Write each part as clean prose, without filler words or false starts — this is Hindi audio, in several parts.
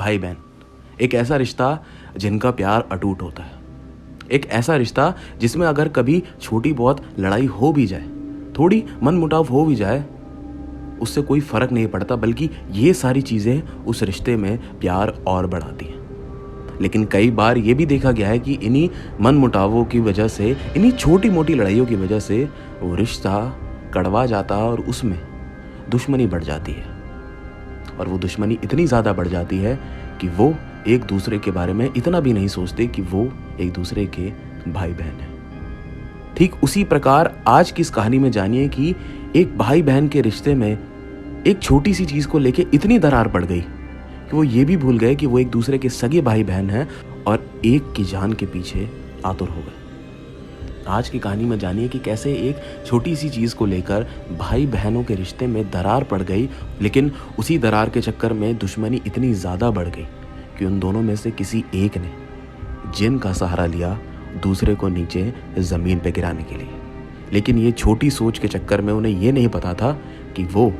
भाई बहन, एक ऐसा रिश्ता जिनका प्यार अटूट होता है, एक ऐसा रिश्ता जिसमें अगर कभी छोटी बहुत लड़ाई हो भी जाए, थोड़ी मनमुटाव हो भी जाए, उससे कोई फर्क नहीं पड़ता, बल्कि ये सारी चीज़ें उस रिश्ते में प्यार और बढ़ाती हैं। लेकिन कई बार ये भी देखा गया है कि इन्हीं मनमुटावों की वजह से, इन्हीं छोटी मोटी लड़ाइयों की वजह से वो रिश्ता कड़वा जाता है और उसमें दुश्मनी बढ़ जाती है। और वो दुश्मनी इतनी ज़्यादा बढ़ जाती है कि वो एक दूसरे के बारे में इतना भी नहीं सोचते कि वो एक दूसरे के भाई बहन हैं। ठीक उसी प्रकार आज की इस कहानी में जानिए कि एक भाई बहन के रिश्ते में एक छोटी सी चीज़ को लेके इतनी दरार पड़ गई कि वो ये भी भूल गए कि वो एक दूसरे के सगे भाई बहन हैं और एक की जान के पीछे आतुर हो गए। आज की कहानी में जानिए कि कैसे एक छोटी सी चीज़ को लेकर भाई बहनों के रिश्ते में दरार पड़ गई, लेकिन उसी दरार के चक्कर में दुश्मनी इतनी ज़्यादा बढ़ गई कि उन दोनों में से किसी एक ने जिन का सहारा लिया दूसरे को नीचे ज़मीन पर गिराने के लिए। लेकिन ये छोटी सोच के चक्कर में उन्हें ये नहीं पता था कि वो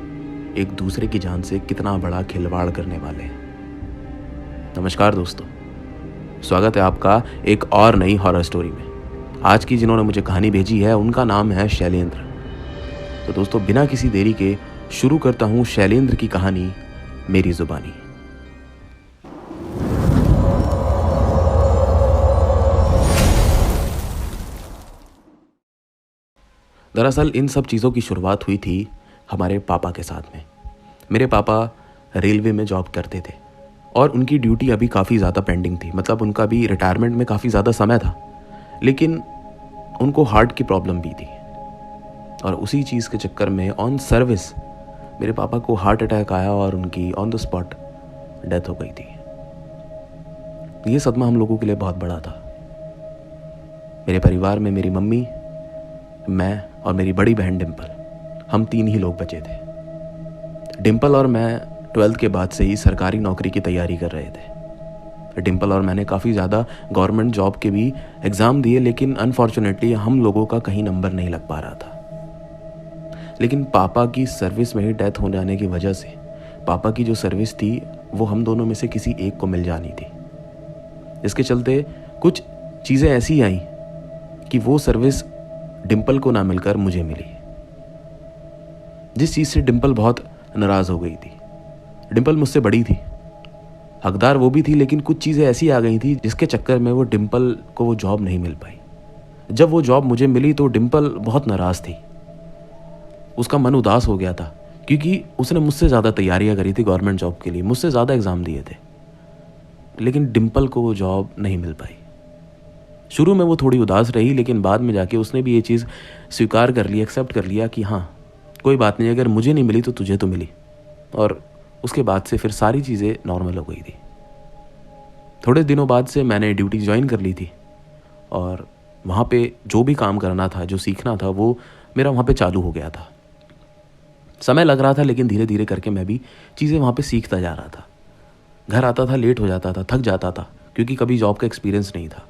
एक दूसरे की जान से कितना बड़ा खिलवाड़ करने वाले हैं। नमस्कार दोस्तों, स्वागत है आपका एक और नई हॉरर स्टोरी में। आज की जिन्होंने मुझे कहानी भेजी है उनका नाम है शैलेंद्र। तो दोस्तों, बिना किसी देरी के शुरू करता हूँ शैलेंद्र की कहानी मेरी जुबानी। दरअसल इन सब चीज़ों की शुरुआत हुई थी हमारे पापा के साथ में। मेरे पापा रेलवे में जॉब करते थे और उनकी ड्यूटी अभी काफ़ी ज़्यादा पेंडिंग थी, मतलब उनका भी रिटायरमेंट में काफ़ी ज़्यादा समय था, लेकिन उनको हार्ट की प्रॉब्लम भी थी। और उसी चीज़ के चक्कर में ऑन सर्विस मेरे पापा को हार्ट अटैक आया और उनकी ऑन द स्पॉट डेथ हो गई थी। ये सदमा हम लोगों के लिए बहुत बड़ा था। मेरे परिवार में मेरी मम्मी, मैं और मेरी बड़ी बहन डिम्पल, हम 3 ही लोग बचे थे। डिम्पल और मैं 12th के बाद से ही सरकारी नौकरी की तैयारी कर रहे थे। डिम्पल और मैंने काफ़ी ज़्यादा गवर्नमेंट जॉब के भी एग्ज़ाम दिए, लेकिन अनफॉर्चुनेटली हम लोगों का कहीं नंबर नहीं लग पा रहा था। लेकिन पापा की सर्विस में ही डेथ हो जाने की वजह से पापा की जो सर्विस थी वो हम दोनों में से किसी एक को मिल जानी थी। इसके चलते कुछ चीज़ें ऐसी आई कि वो सर्विस डिम्पल को ना मिलकर मुझे मिली, जिस चीज़ से डिम्पल बहुत नाराज़ हो गई थी। डिम्पल मुझसे बड़ी थी, हकदार वो भी थी, लेकिन कुछ चीज़ें ऐसी आ गई थी जिसके चक्कर में वो डिम्पल को वो जॉब नहीं मिल पाई। जब वो जॉब मुझे मिली तो डिम्पल बहुत नाराज़ थी, उसका मन उदास हो गया था, क्योंकि उसने मुझसे ज़्यादा तैयारियां करी थी गवर्नमेंट जॉब के लिए, मुझसे ज़्यादा एग्ज़ाम दिए थे, लेकिन डिम्पल को वो जॉब नहीं मिल पाई। शुरू में वो थोड़ी उदास रही, लेकिन बाद में जाके उसने भी ये चीज़ स्वीकार कर ली, एक्सेप्ट कर लिया कि हाँ कोई बात नहीं, अगर मुझे नहीं मिली तो तुझे तो मिली। और उसके बाद से फिर सारी चीज़ें नॉर्मल हो गई थी। थोड़े दिनों बाद से मैंने ड्यूटी ज्वाइन कर ली थी और वहाँ पे जो भी काम करना था, जो सीखना था, वो मेरा वहाँ पे चालू हो गया था। समय लग रहा था, लेकिन धीरे धीरे करके मैं भी चीज़ें वहाँ पे सीखता जा रहा था। घर आता था, लेट हो जाता था, थक जाता था, क्योंकि कभी जॉब का एक्सपीरियंस नहीं था।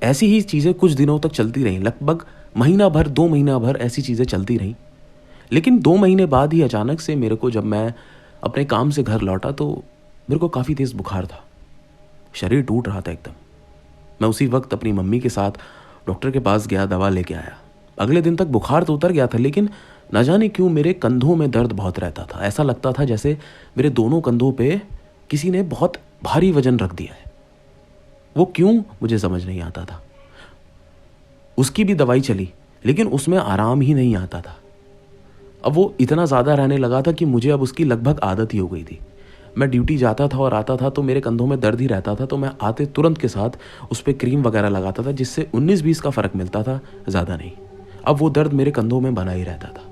ऐसी ही चीज़ें कुछ दिनों तक चलती रहीं, लगभग महीना भर, 2 महीना भर ऐसी चीज़ें चलती रहीं। लेकिन 2 महीने बाद ही अचानक से मेरे को, जब मैं अपने काम से घर लौटा, तो मेरे को काफ़ी तेज़ बुखार था, शरीर टूट रहा था एकदम। मैं उसी वक्त अपनी मम्मी के साथ डॉक्टर के पास गया, दवा लेके आया। अगले दिन तक बुखार तो उतर गया था, लेकिन न जाने क्यों मेरे कंधों में दर्द बहुत रहता था। ऐसा लगता था जैसे मेरे दोनों कंधों पे किसी ने बहुत भारी वजन रख दिया है। वो क्यों, मुझे समझ नहीं आता था। उसकी भी दवाई चली, लेकिन उसमें आराम ही नहीं आता था। अब वो इतना ज़्यादा रहने लगा था कि मुझे अब उसकी लगभग आदत ही हो गई थी। मैं ड्यूटी जाता था और आता था तो मेरे कंधों में दर्द ही रहता था, तो मैं आते तुरंत के साथ उस पर क्रीम वगैरह लगाता था, जिससे 19-20 का फ़र्क मिलता था, ज़्यादा नहीं। अब वो दर्द मेरे कंधों में बना ही रहता था।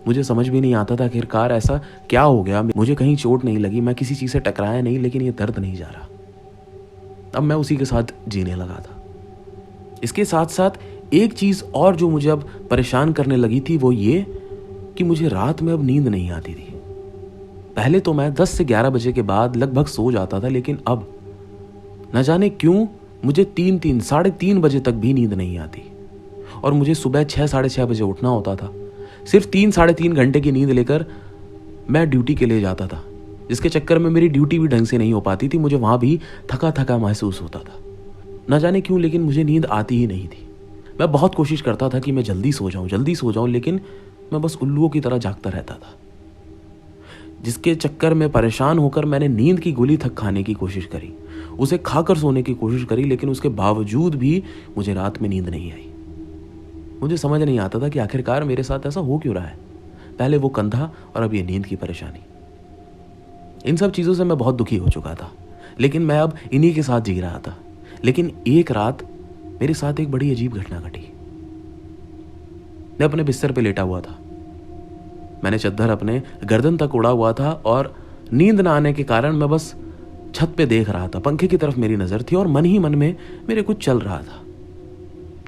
मुझे समझ भी नहीं आता था आखिरकार ऐसा क्या हो गया। मुझे कहीं चोट नहीं लगी, मैं किसी चीज़ से टकराया नहीं, लेकिन ये दर्द नहीं जा रहा। अब मैं उसी के साथ जीने लगा था। इसके साथ साथ एक चीज़ और जो मुझे अब परेशान करने लगी थी, वो ये कि मुझे रात में अब नींद नहीं आती थी। पहले तो मैं 10 से 11 बजे के बाद लगभग सो जाता था, लेकिन अब न जाने क्यों मुझे 3-3, 3:30 बजे तक भी नींद नहीं आती और मुझे सुबह 6, 6:30 बजे उठना होता था। सिर्फ 3, 3.5 घंटे की नींद लेकर मैं ड्यूटी के लिए जाता था। जिसके चक्कर में मेरी ड्यूटी भी ढंग से नहीं हो पाती थी। मुझे वहाँ भी थका थका महसूस होता था। न जाने क्यों, लेकिन मुझे नींद आती ही नहीं थी। मैं बहुत कोशिश करता था कि मैं जल्दी सो जाऊं, लेकिन मैं बस उल्लुओं की तरह जागता रहता था, जिसके चक्कर में परेशान होकर मैंने नींद की गोली तक खाने की कोशिश करी, उसे खाकर सोने की कोशिश करी, लेकिन उसके बावजूद भी मुझे रात में नींद नहीं आई। मुझे समझ नहीं आता था कि आखिरकार मेरे साथ ऐसा हो क्यों रहा है। पहले वो कंधा और अब ये नींद की परेशानी। इन सब चीज़ों से मैं बहुत दुखी हो चुका था, लेकिन मैं अब इन्हीं के साथ जी रहा था। लेकिन एक रात मेरे साथ एक बड़ी अजीब घटना घटी। मैं अपने बिस्तर पे लेटा हुआ था। मैंने चद्दर अपने गर्दन तक उड़ा हुआ था और नींद ना आने के कारण मैं बस छत पे देख रहा था। पंखे की तरफ मेरी नज़र थी और मन ही मन में मेरे कुछ चल रहा था।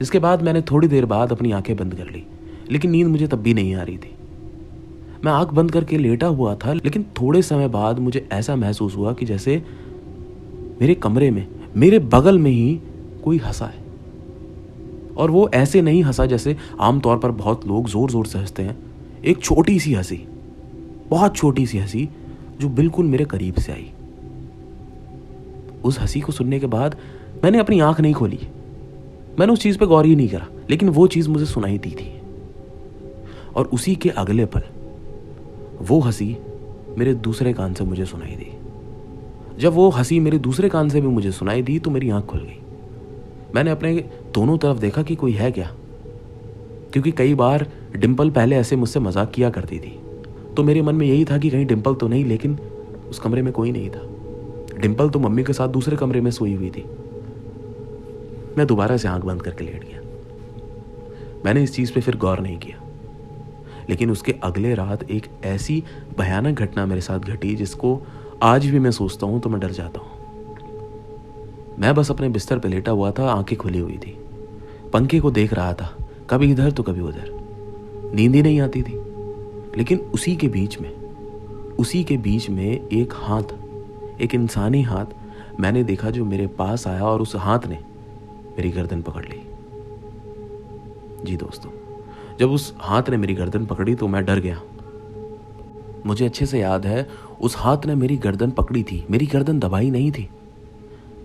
इसके बाद मैंने थोड़ी देर बाद अपनी आंखें बंद कर ली, लेकिन नींद मुझे तब भी नहीं आ रही थी। मैं आंख बंद करके लेटा हुआ था, लेकिन थोड़े समय बाद मुझे ऐसा महसूस हुआ कि जैसे मेरे कमरे में, मेरे बगल में ही कोई हंसा है। और वो ऐसे नहीं हंसा जैसे आमतौर पर बहुत लोग जोर जोर से हंसते हैं। एक छोटी सी हंसी, बहुत छोटी सी हंसी, जो बिल्कुल मेरे करीब से आई। उस हंसी को सुनने के बाद मैंने अपनी आंख नहीं खोली। मैंने उस चीज पे गौर ही नहीं करा, लेकिन वो चीज मुझे सुनाई दी थी। और उसी के अगले पल वो हंसी मेरे दूसरे कान से मुझे सुनाई दी। जब वो हंसी मेरे दूसरे कान से भी मुझे सुनाई दी तो मेरी आंख खुल गई। मैंने अपने दोनों तरफ देखा कि कोई है क्या, क्योंकि कई बार डिंपल पहले ऐसे मुझसे मजाक किया करती थी। तो मेरे मन में यही था कि कहीं डिंपल तो नहीं, लेकिन उस कमरे में कोई नहीं था। डिंपल तो मम्मी के साथ दूसरे कमरे में सोई हुई थी। मैं दोबारा से आंख बंद करके लेट गया। मैंने इस चीज पे फिर गौर नहीं किया, लेकिन उसके अगले रात एक ऐसी भयानक घटना मेरे साथ घटी जिसको आज भी मैं सोचता हूं तो मैं डर जाता हूं। मैं बस अपने बिस्तर पे लेटा हुआ था, आंखें खुली हुई थी, पंखे को देख रहा था, कभी इधर तो कभी उधर। नींद ही नहीं आती थी। लेकिन उसी के बीच में एक हाथ, एक इंसानी हाथ मैंने देखा जो मेरे पास आया और उस हाथ ने मेरी गर्दन पकड़ ली। जी दोस्तों, जब उस हाथ ने मेरी गर्दन पकड़ी तो मैं डर गया। मुझे अच्छे से याद है, उस हाथ ने मेरी गर्दन पकड़ी थी, मेरी गर्दन दबाई नहीं थी।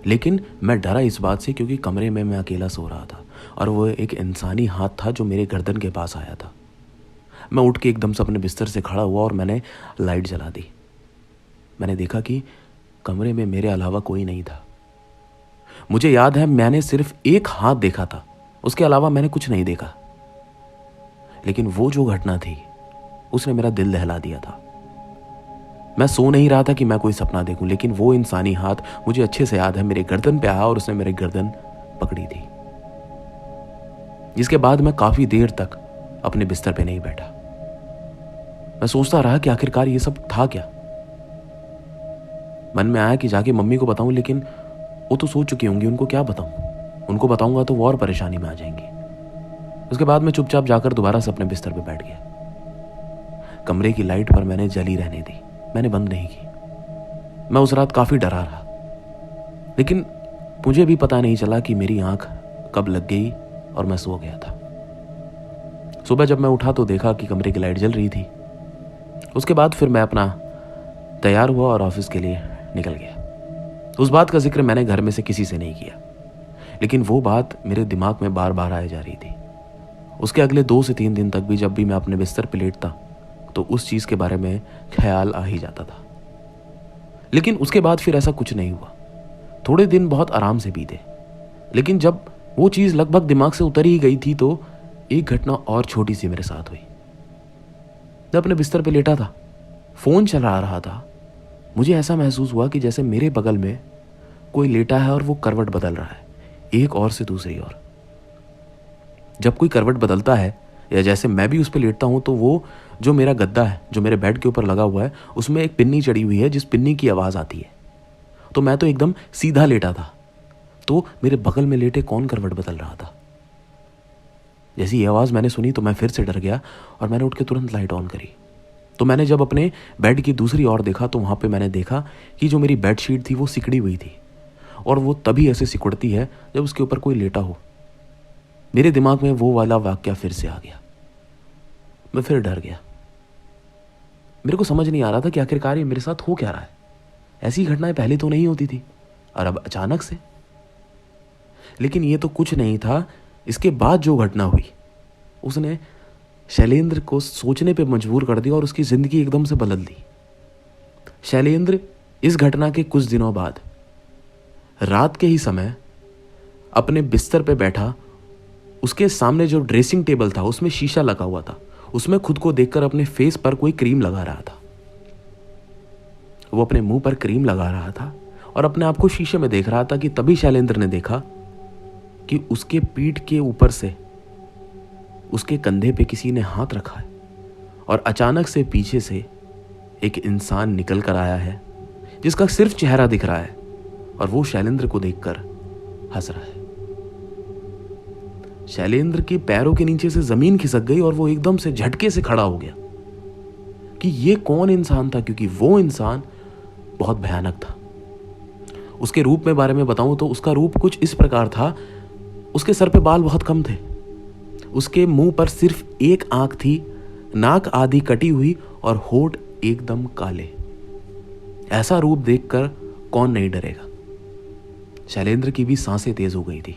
लेकिन मैं डरा इस बात से क्योंकि कमरे में मैं अकेला सो रहा था और वो एक इंसानी हाथ था जो मेरे गर्दन के पास आया था। मैं उठ के एकदम से अपने बिस्तर से खड़ा हुआ और मैंने लाइट जला दी। मैंने देखा कि कमरे में मेरे अलावा कोई नहीं था। मुझे याद है मैंने सिर्फ एक हाथ देखा था, उसके अलावा मैंने कुछ नहीं देखा। लेकिन वो जो घटना थी उसने मेरा दिल दहला दिया था। मैं सो नहीं रहा था कि मैं कोई सपना देखूं, लेकिन वो इंसानी हाथ, मुझे अच्छे से याद है, मेरे गर्दन पे आया और उसने मेरी गर्दन पकड़ी थी। जिसके बाद मैं काफी देर तक अपने बिस्तर पे नहीं बैठा। मैं सोचता रहा कि आखिरकार ये सब था क्या। मन में आया कि जाके मम्मी को बताऊं, लेकिन वो तो सो चुकी होंगी, उनको क्या बताऊं। उनको बताऊंगा तो वो और परेशानी में आ जाएंगी। उसके बाद मैं चुपचाप जाकर दोबारा से अपने बिस्तर पे बैठ गया। कमरे की लाइट पर मैंने जली रहने दी, मैंने बंद नहीं की। मैं उस रात काफी डरा रहा, लेकिन मुझे भी पता नहीं चला कि मेरी आंख कब लग गई और मैं सो गया था। सुबह जब मैं उठा तो देखा कि कमरे की लाइट जल रही थी। उसके बाद फिर मैं अपना तैयार हुआ और ऑफिस के लिए निकल गया। उस बात का जिक्र मैंने घर में से किसी से नहीं किया, लेकिन वो बात मेरे दिमाग में बार बार आए जा रही थी। उसके अगले 2 से 3 दिन तक भी जब भी मैं अपने बिस्तर पर लेटता तो उस चीज के बारे में ख्याल आ ही जाता था। लेकिन उसके बाद फिर ऐसा कुछ नहीं हुआ। थोड़े दिन बहुत आराम से बीते, लेकिन जब वो चीज लगभग दिमाग से उतर ही गई थी तो एक घटना और छोटी सी मेरे साथ हुई। मैं अपने बिस्तर पे लेटा था, फोन चला रहा था। मुझे ऐसा महसूस हुआ कि जैसे मेरे बगल में कोई लेटा है और वो करवट बदल रहा है, एक और से दूसरी ओर। जब कोई करवट बदलता है या जैसे मैं भी उस पर लेटता हूं तो वो जो मेरा गद्दा है, जो मेरे बेड के ऊपर लगा हुआ है, उसमें एक पिन्नी चढ़ी हुई है, जिस पिन्नी की आवाज आती है। तो मैं तो एकदम सीधा लेटा था, तो मेरे बगल में लेटे कौन करवट बदल रहा था। जैसी ये आवाज मैंने सुनी तो मैं फिर से डर गया और मैंने उठ के तुरंत लाइट ऑन करी। तो मैंने जब अपने बेड की दूसरी ओर देखा तो वहां पे मैंने देखा कि जो मेरी बेडशीट थी वो सिकड़ी हुई थी, और वो तभी ऐसे सिकुड़ती है जब उसके ऊपर कोई लेटा हो। मेरे दिमाग में वो वाला वाक्या फिर से आ गया। मैं फिर डर गया। मेरे को समझ नहीं आ रहा था कि आखिरकार ये मेरे साथ हो क्या रहा है। ऐसी घटनाएं पहले तो नहीं होती थी और अब अचानक से। लेकिन ये तो कुछ नहीं था, इसके बाद जो घटना हुई उसने शैलेंद्र को सोचने पे मजबूर कर दिया और उसकी जिंदगी एकदम से बदल दी। शैलेंद्र इस घटना के कुछ दिनों बाद रात के ही समय अपने बिस्तर पे बैठा, उसके सामने जो ड्रेसिंग टेबल था उसमें शीशा लगा हुआ था, उसमें खुद को देखकर अपने फेस पर कोई क्रीम लगा रहा था। वो अपने मुंह पर क्रीम लगा रहा था और अपने आप को शीशे में देख रहा था कि तभी शैलेंद्र ने देखा कि उसके पीठ के ऊपर से उसके कंधे पे किसी ने हाथ रखा है और अचानक से पीछे से एक इंसान निकल कर आया है जिसका सिर्फ चेहरा दिख रहा है और वो शैलेंद्र को देखकर हंस रहा है। शैलेंद्र के पैरों के नीचे से जमीन खिसक गई और वो एकदम से झटके से खड़ा हो गया कि ये कौन इंसान था, क्योंकि वो इंसान बहुत भयानक था। उसके रूप में बारे में बताऊं तो उसका रूप कुछ इस प्रकार था, उसके सर पे बाल बहुत कम थे, उसके मुंह पर सिर्फ एक आंख थी, नाक आधी कटी हुई और होठ एकदम काले। ऐसा रूप देखकर कौन नहीं डरेगा। शैलेंद्र की भी सांसें तेज हो गई थी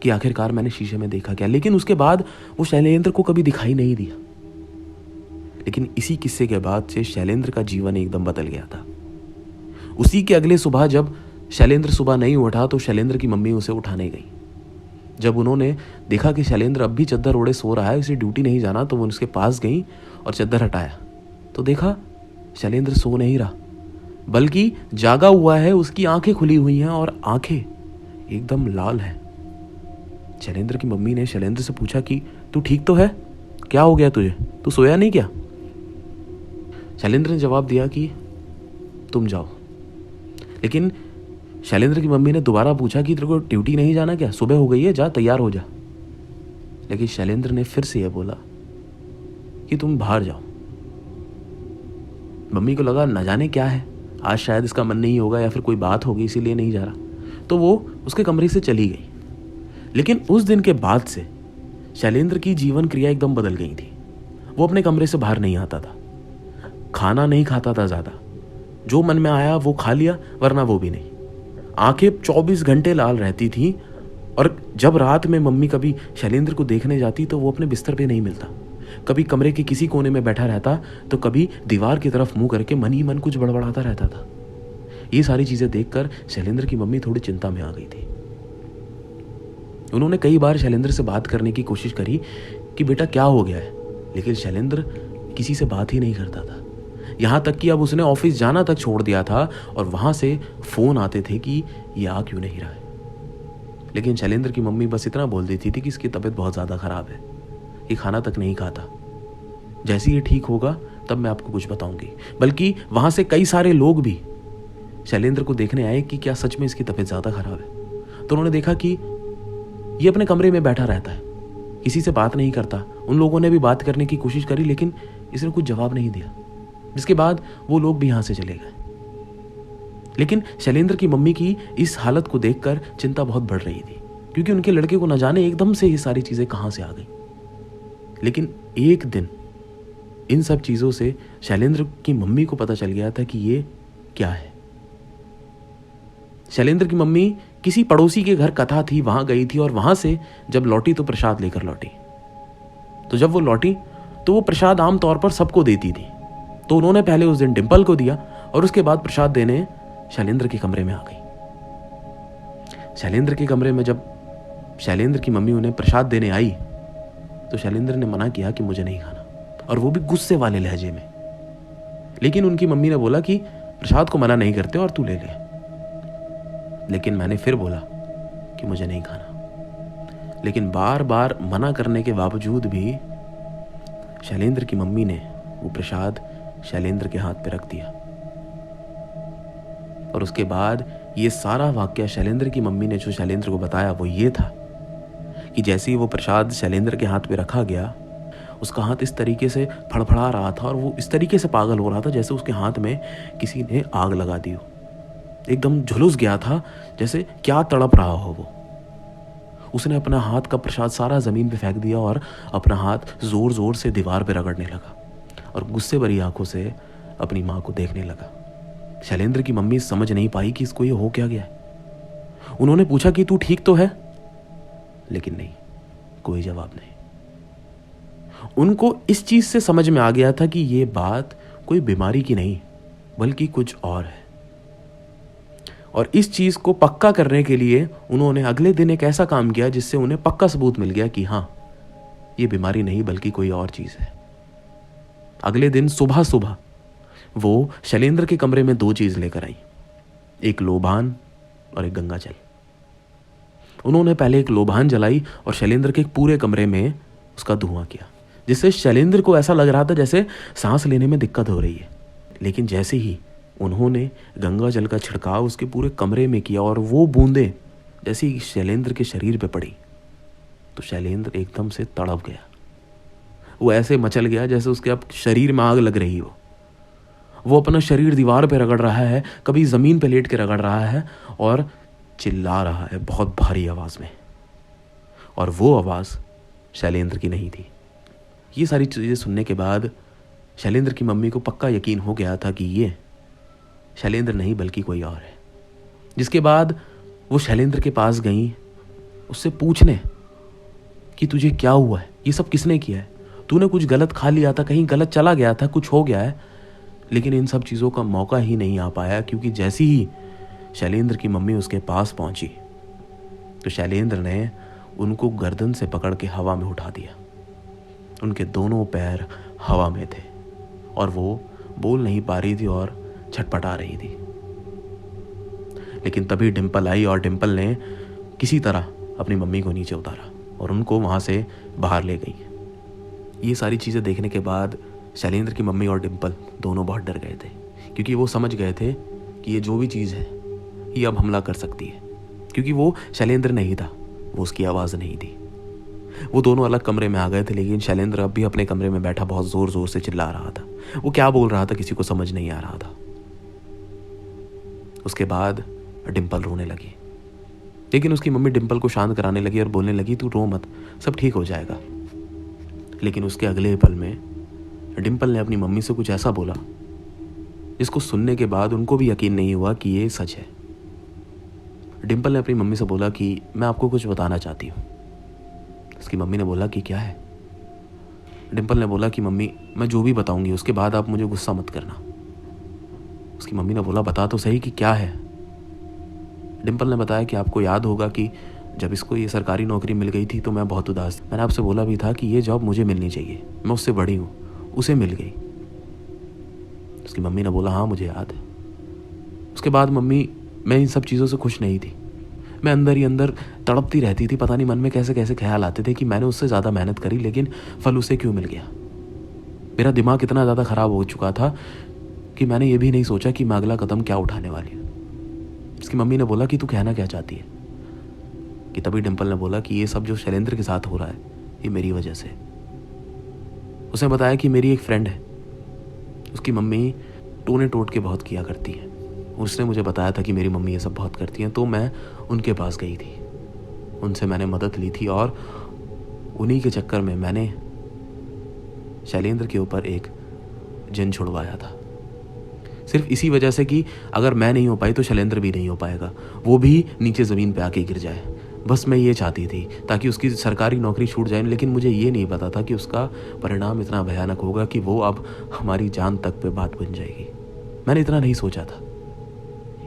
कि आखिरकार मैंने शीशे में देखा क्या। लेकिन उसके बाद वो शैलेंद्र को कभी दिखाई नहीं दिया। लेकिन इसी किस्से के बाद से शैलेंद्र का जीवन एकदम बदल गया था। उसी के अगले सुबह जब शैलेंद्र सुबह नहीं उठा तो शैलेंद्र की मम्मी उसे उठाने गई। जब उन्होंने देखा कि शैलेंद्र अब भी चद्दर ओढ़े सो रहा है, उसे ड्यूटी नहीं जाना, तो वो उसके पास गई और चद्दर हटाया तो देखा शैलेंद्र सो नहीं रहा बल्कि जागा हुआ है। उसकी आंखें खुली हुई हैं और आंखें एकदम लाल हैं। शैलेंद्र की मम्मी ने शैलेंद्र से पूछा कि तू ठीक तो है, क्या हो गया तुझे, तू सोया नहीं क्या? शैलेंद्र ने जवाब दिया कि तुम जाओ। लेकिन शैलेंद्र की मम्मी ने दोबारा पूछा कि तेरे को ड्यूटी नहीं जाना क्या, सुबह हो गई है, जा तैयार हो जा। लेकिन शैलेंद्र ने फिर से यह बोला कि तुम बाहर जाओ। मम्मी को लगा न जाने क्या है, आज शायद इसका मन नहीं होगा या फिर कोई बात होगी इसीलिए नहीं जा रहा, तो वो उसके कमरे से चली गई। लेकिन उस दिन के बाद से शैलेंद्र की जीवन क्रिया एकदम बदल गई थी। वो अपने कमरे से बाहर नहीं आता था, खाना नहीं खाता था ज़्यादा, जो मन में आया वो खा लिया, वरना वो भी नहीं। आंखें 24 घंटे लाल रहती थी और जब रात में मम्मी कभी शैलेंद्र को देखने जाती तो वो अपने बिस्तर पे नहीं मिलता। कभी कमरे के किसी कोने में बैठा रहता तो कभी दीवार की तरफ मुंह करके मन ही मन कुछ बड़बड़ाता रहता था। ये सारी चीजें देखकर शैलेंद्र की मम्मी थोड़ी चिंता में आ गई थी। उन्होंने कई बार शैलेंद्र से बात करने की कोशिश करी कि बेटा क्या हो गया है, लेकिन शैलेंद्र किसी से बात ही नहीं करता था। यहां तक कि अब उसने ऑफिस जाना तक छोड़ दिया था और वहां से फोन आते थे कि ये आ क्यों नहीं रहा है। लेकिन शैलेंद्र की मम्मी बस इतना बोल देती थी कि इसकी तबीयत बहुत ज़्यादा ख़राब है, ये खाना तक नहीं खाता, जैसे ये ठीक होगा तब मैं आपको कुछ बताऊंगी। बल्कि वहां से कई सारे लोग भी शैलेंद्र को देखने आए कि क्या सच में इसकी तबीयत ज़्यादा ख़राब है। तो उन्होंने देखा कि ये अपने कमरे में बैठा रहता है, किसी से बात नहीं करता। उन लोगों ने भी बात करने की कोशिश करी लेकिन इसने कुछ जवाब नहीं दिया, जिसके बाद वो लोग भी यहाँ से चले गए। लेकिन शैलेंद्र की मम्मी की इस हालत को देखकर चिंता बहुत बढ़ रही थी, क्योंकि उनके लड़के को न जाने एकदम से ये सारी चीज़ें कहाँ से आ गई। लेकिन एक दिन इन सब चीज़ों से शैलेंद्र की मम्मी को पता चल गया था कि ये क्या है। शैलेंद्र की मम्मी किसी पड़ोसी के घर कथा थी, वहां गई थी और वहां से जब लौटी तो प्रसाद लेकर लौटी। तो जब वो लौटी तो वो प्रसाद आम तौर पर सबको देती थी, तो उन्होंने पहले उस दिन डिंपल को दिया और उसके बाद प्रसाद देने शैलेंद्र के कमरे में आ गई। शैलेंद्र के कमरे में जब शैलेंद्र की मम्मी उन्हें प्रसाद देने आई तो शैलेंद्र ने मना किया कि मुझे नहीं खाना, और वो भी गुस्से वाले लहजे में। लेकिन उनकी मम्मी ने बोला कि प्रसाद को मना नहीं करते और तू ले ले। लेकिन मैंने फिर बोला कि मुझे नहीं खाना। लेकिन बार बार मना करने के बावजूद भी शैलेंद्र की मम्मी ने वो प्रसाद शैलेंद्र के हाथ पे रख दिया। और उसके बाद ये सारा वाकया शैलेंद्र की मम्मी ने जो शैलेंद्र को बताया वो ये था कि जैसे ही वो प्रसाद शैलेंद्र के हाथ पे रखा गया, उसका हाथ इस तरीके से फड़फड़ा रहा था और वो इस तरीके से पागल हो रहा था जैसे उसके हाथ में किसी ने आग लगा दी हो। एकदम झुलस गया था, जैसे क्या तड़प रहा हो वो। उसने अपना हाथ का प्रसाद सारा जमीन पे फेंक दिया और अपना हाथ जोर जोर से दीवार पे रगड़ने लगा। और गुस्से भरी आंखों से अपनी माँ को देखने लगा। शैलेंद्र की मम्मी समझ नहीं पाई कि इसको ये हो क्या गया है। उन्होंने पूछा कि तू ठीक तो है, लेकिन नहीं, कोई जवाब नहीं। उनको इस चीज से समझ में आ गया था कि ये बात कोई बीमारी की नहीं बल्कि कुछ और है। और इस चीज को पक्का करने के लिए उन्होंने अगले दिन एक ऐसा काम किया जिससे उन्हें पक्का सबूत मिल गया कि हाँ, ये बीमारी नहीं बल्कि कोई और चीज है। अगले दिन सुबह सुबह वो शैलेंद्र के कमरे में 2 चीज लेकर आई, एक लोबान और एक गंगा जल। उन्होंने पहले एक लोबान जलाई और शैलेंद्र के पूरे कमरे में उसका धुआं किया, जिससे शैलेंद्र को ऐसा लग रहा था जैसे सांस लेने में दिक्कत हो रही है। लेकिन जैसे ही उन्होंने गंगा जल का छिड़काव उसके पूरे कमरे में किया और वो बूंदें जैसे ही शैलेंद्र के शरीर पे पड़ी तो शैलेंद्र एकदम से तड़प गया। वो ऐसे मचल गया जैसे उसके अब शरीर में आग लग रही हो। वो अपना शरीर दीवार पे रगड़ रहा है, कभी जमीन पे लेट के रगड़ रहा है और चिल्ला रहा है बहुत भारी आवाज में। और वो आवाज शैलेंद्र की नहीं थी। ये सारी चीजें सुनने के बाद शैलेंद्र की मम्मी को पक्का यकीन हो गया था कि ये शैलेंद्र नहीं बल्कि कोई और है। जिसके बाद वो शैलेंद्र के पास गई उससे पूछने कि तुझे क्या हुआ है, ये सब किसने किया है, तूने कुछ गलत खा लिया था, कहीं गलत चला गया था, कुछ हो गया है। लेकिन इन सब चीज़ों का मौका ही नहीं आ पाया, क्योंकि जैसी ही शैलेंद्र की मम्मी उसके पास पहुंची तो शैलेंद्र ने उनको गर्दन से पकड़ के हवा में उठा दिया। उनके दोनों पैर हवा में थे और वो बोल नहीं पा रही थी और छटपटा रही थी। लेकिन तभी डिंपल आई और डिंपल ने किसी तरह अपनी मम्मी को नीचे उतारा और उनको वहाँ से बाहर ले गई। ये सारी चीज़ें देखने के बाद शैलेंद्र की मम्मी और डिंपल दोनों बहुत डर गए थे, क्योंकि वो समझ गए थे कि ये जो भी चीज़ है ये अब हमला कर सकती है। क्योंकि वो शैलेंद्र नहीं था, वो उसकी आवाज़ नहीं थी। वो दोनों अलग कमरे में आ गए थे, लेकिन शैलेंद्र अब भी अपने कमरे में बैठा बहुत ज़ोर ज़ोर से चिल्ला रहा था। वो क्या बोल रहा था किसी को समझ नहीं आ रहा था। उसके बाद डिंपल रोने लगी, लेकिन उसकी मम्मी डिंपल को शांत कराने लगी और बोलने लगी, तू रो मत, सब ठीक हो जाएगा। लेकिन उसके अगले पल में डिंपल ने अपनी मम्मी से कुछ ऐसा बोला जिसको सुनने के बाद उनको भी यकीन नहीं हुआ कि ये सच है। डिंपल ने अपनी मम्मी से बोला कि मैं आपको कुछ बताना चाहती हूँ। उसकी मम्मी ने बोला कि क्या है। डिंपल ने बोला कि मम्मी, मैं जो भी बताऊंगी उसके बाद आप मुझे गुस्सा मत करना। उसकी मम्मी ने बोला, बता तो सही कि क्या है। डिंपल ने बताया कि आपको याद होगा कि जब इसको ये सरकारी नौकरी मिल गई थी तो मैं बहुत उदास थी। मैंने आपसे बोला भी था कि ये जॉब मुझे मिलनी चाहिए, मैं उससे बड़ी हूँ, उसे मिल गई। उसकी मम्मी ने बोला, हाँ मुझे याद है। उसके बाद मम्मी, मैं इन सब चीज़ों से खुश नहीं थी। मैं अंदर ही अंदर तड़पती रहती थी। पता नहीं मन में कैसे कैसे ख्याल आते थे कि मैंने उससे ज़्यादा मेहनत करी लेकिन फल उसे क्यों मिल गया। मेरा दिमाग इतना ज़्यादा ख़राब हो चुका था कि मैंने ये भी नहीं सोचा कि मैं अगला कदम क्या उठाने वाली हूँ। उसकी मम्मी ने बोला कि तू कहना क्या चाहती है। कि तभी डिंपल ने बोला कि ये सब जो शैलेंद्र के साथ हो रहा है ये मेरी वजह से। उसने बताया कि मेरी एक फ्रेंड है, उसकी मम्मी टोने टोट के बहुत किया करती है। उसने मुझे बताया था कि मेरी मम्मी ये सब बहुत करती हैं, तो मैं उनके पास गई थी, उनसे मैंने मदद ली थी और उन्हीं के चक्कर में मैंने शैलेंद्र के ऊपर एक जिन छुड़वाया था। सिर्फ इसी वजह से कि अगर मैं नहीं हो पाई तो शैलेंद्र भी नहीं हो पाएगा, वो भी नीचे ज़मीन पे आके गिर जाए। बस मैं ये चाहती थी ताकि उसकी सरकारी नौकरी छूट जाए। लेकिन मुझे ये नहीं पता था कि उसका परिणाम इतना भयानक होगा कि वो अब हमारी जान तक पे बात बन जाएगी। मैंने इतना नहीं सोचा था।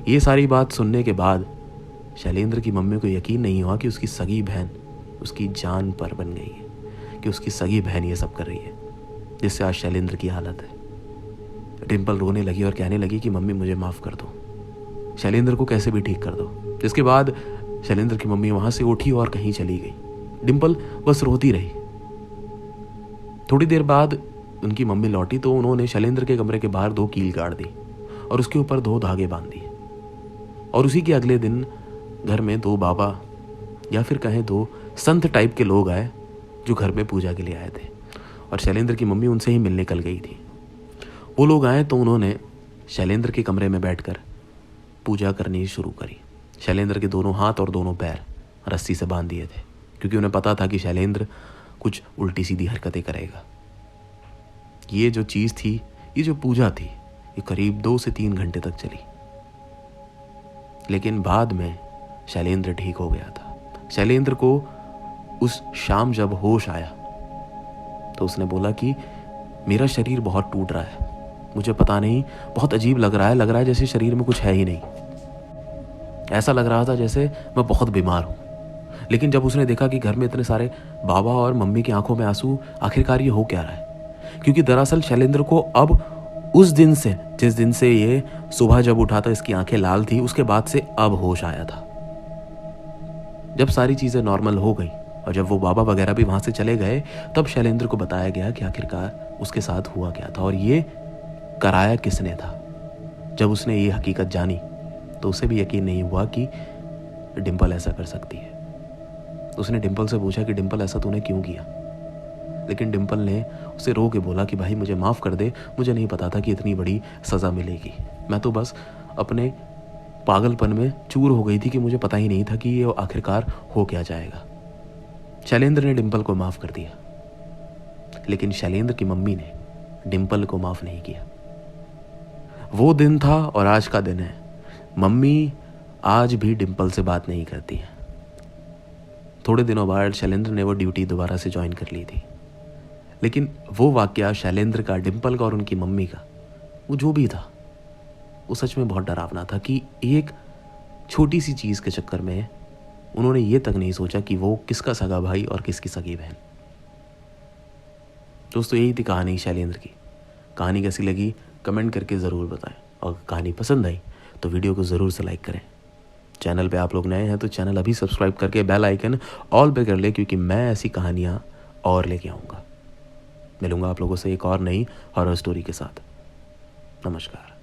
ये सारी बात सुनने के बाद शैलेंद्र की मम्मी को यकीन नहीं हुआ कि उसकी सगी बहन उसकी जान पर बन गई है, कि उसकी सगी बहन ये सब कर रही है, जिससे आज शैलेंद्र की हालत है। डिंपल रोने लगी और कहने लगी कि मम्मी मुझे माफ़ कर दो, शैलेंद्र को कैसे भी ठीक कर दो। जिसके बाद शैलेंद्र की मम्मी वहाँ से उठी और कहीं चली गई। डिंपल बस रोती रही। थोड़ी देर बाद उनकी मम्मी लौटी तो उन्होंने शैलेंद्र के कमरे के बाहर 2 कील गाड़ दी और उसके ऊपर 2 धागे बांध दिए। और उसी के अगले दिन घर में 2 बाबा या फिर कहें 2 संत टाइप के लोग आए जो घर में पूजा के लिए आए थे और शैलेंद्र की मम्मी उनसे ही मिलने निकल गई थी। वो लोग आए तो उन्होंने शैलेंद्र के कमरे में बैठकर पूजा करनी शुरू करी। शैलेंद्र के दोनों हाथ और दोनों पैर रस्सी से बांध दिए थे, क्योंकि उन्हें पता था कि शैलेंद्र कुछ उल्टी सीधी हरकतें करेगा। ये जो चीज़ थी, ये जो पूजा थी, ये करीब 2 से 3 घंटे तक चली। लेकिन बाद में शैलेंद्र ठीक हो गया था। शैलेंद्र को उस शाम जब होश आया तो उसने बोला कि मेरा शरीर बहुत टूट रहा है, मुझे पता नहीं, बहुत अजीब लग रहा है जैसे शरीर में कुछ है ही नहीं। ऐसा लग रहा था जैसे मैं बहुत बीमार हूँ। लेकिन जब उसने देखा कि घर में इतने सारे बाबा और मम्मी की आंखों में आंसू, आखिरकार ये हो क्या रहा है? क्योंकि दरअसल शैलेंद्र को अब उस दिन से, जिस दिन से ये सुबह जब उठा था इसकी आंखें लाल थी, उसके बाद से अब होश आया था। जब सारी चीज़ें नॉर्मल हो गई और जब वो बाबा वगैरह भी वहाँ से चले गए, तब शैलेंद्र को बताया गया कि आखिरकार उसके साथ हुआ क्या था और ये कराया किसने था। जब उसने ये हकीकत जानी तो उसे भी यकीन नहीं हुआ कि डिंपल ऐसा कर सकती है। उसने डिंपल से पूछा कि डिंपल ऐसा तूने क्यों किया? लेकिन डिंपल ने उसे रो के बोला कि भाई मुझे माफ़ कर दे, मुझे नहीं पता था कि इतनी बड़ी सज़ा मिलेगी। मैं तो बस अपने पागलपन में चूर हो गई थी कि मुझे पता ही नहीं था कि ये आखिरकार हो क्या जाएगा। शैलेंद्र ने डिंपल को माफ़ कर दिया, लेकिन शैलेंद्र की मम्मी ने डिंपल को माफ़ नहीं किया। वो दिन था और आज का दिन है। मम्मी आज भी डिंपल से बात नहीं करती है। थोड़े दिनों बाद शैलेंद्र ने वो ड्यूटी दोबारा से ज्वाइन कर ली थी। लेकिन वो वाकया शैलेंद्र का, डिंपल का और उनकी मम्मी का, वो जो भी था, वो सच में बहुत डरावना था कि एक छोटी सी चीज़ के चक्कर में उन्होंने ये तक नहीं सोचा कि वो किसका सगा भाई और किसकी सगी बहन। दोस्तों, यही थी कहानी शैलेंद्र की। कहानी कैसी लगी कमेंट करके ज़रूर बताएं, और कहानी पसंद आई तो वीडियो को ज़रूर से लाइक करें। चैनल पे आप लोग नए हैं तो चैनल अभी सब्सक्राइब करके बेल आइकन ऑल पे कर ले, क्योंकि मैं ऐसी कहानियाँ और लेके आऊँगा। मिलूँगा आप लोगों से एक और नई हॉरर स्टोरी के साथ। नमस्कार।